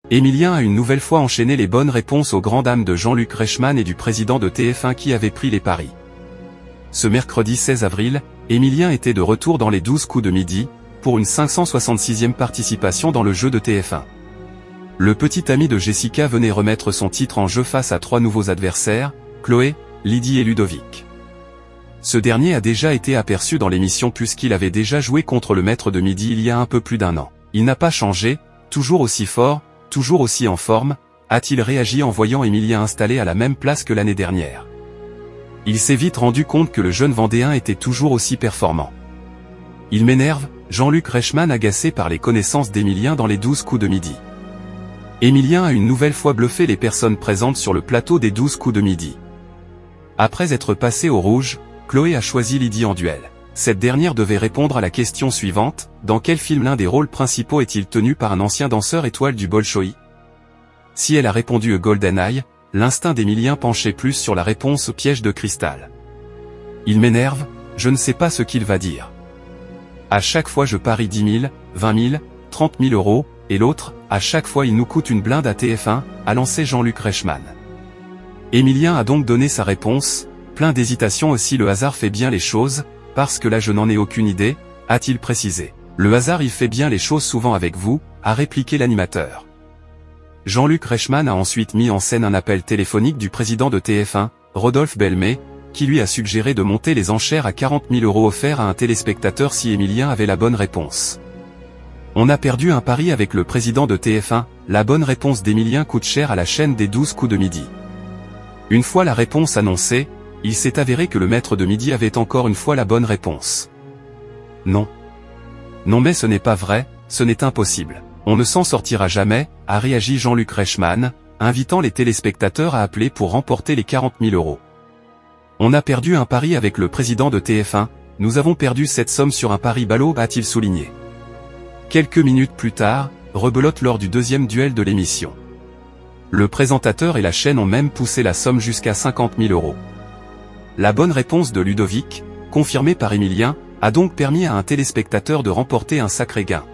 Émilien a une nouvelle fois enchaîné les bonnes réponses aux grandes dames de Jean-Luc Reichmann et du président de TF1 qui avait pris les paris. Ce mercredi 16 avril, Émilien était de retour dans les 12 coups de midi, pour une 566e participation dans le jeu de TF1. Le petit ami de Jessica venait remettre son titre en jeu face à 3 nouveaux adversaires, Chloé, Lydie et Ludovic. Ce dernier a déjà été aperçu dans l'émission puisqu'il avait déjà joué contre le maître de midi il y a un peu plus d'1 an. Il n'a pas changé, toujours aussi fort, toujours aussi en forme, a-t-il réagi en voyant Émilien installé à la même place que l'année dernière. Il s'est vite rendu compte que le jeune Vendéen était toujours aussi performant. Il m'énerve, Jean-Luc Reichmann agacé par les connaissances d'Émilien dans les 12 coups de midi. Émilien a une nouvelle fois bluffé les personnes présentes sur le plateau des 12 coups de midi. Après être passé au rouge, Chloé a choisi Lydie en duel. Cette dernière devait répondre à la question suivante, dans quel film l'un des rôles principaux est-il tenu par un ancien danseur étoile du Bolchoï? Si elle a répondu GoldenEye, l'instinct d'Émilien penchait plus sur la réponse piège de cristal. Il m'énerve, je ne sais pas ce qu'il va dire. À chaque fois je parie 10 000, 20 000, 30 000 euros, et l'autre, à chaque fois il nous coûte une blinde à TF1, a lancé Jean-Luc Reichmann. Émilien a donc donné sa réponse, plein d'hésitation aussi le hasard fait bien les choses, parce que là je n'en ai aucune idée, a-t-il précisé. Le hasard il fait bien les choses souvent avec vous, a répliqué l'animateur. Jean-Luc Reichmann a ensuite mis en scène un appel téléphonique du président de TF1, Rodolphe Belmé, qui lui a suggéré de monter les enchères à 40 000 euros offerts à un téléspectateur si Émilien avait la bonne réponse. On a perdu un pari avec le président de TF1, la bonne réponse d'Émilien coûte cher à la chaîne des 12 coups de midi. Une fois la réponse annoncée, il s'est avéré que le maître de midi avait encore une fois la bonne réponse. Non. Non mais ce n'est pas vrai, ce n'est impossible. On ne s'en sortira jamais, a réagi Jean-Luc Reichmann, invitant les téléspectateurs à appeler pour remporter les 40 000 euros. On a perdu un pari avec le président de TF1, nous avons perdu cette somme sur un pari ballot, a-t-il souligné. Quelques minutes plus tard, rebelote lors du deuxième duel de l'émission. Le présentateur et la chaîne ont même poussé la somme jusqu'à 50 000 euros. La bonne réponse de Ludovic, confirmée par Émilien, a donc permis à un téléspectateur de remporter un sacré gain.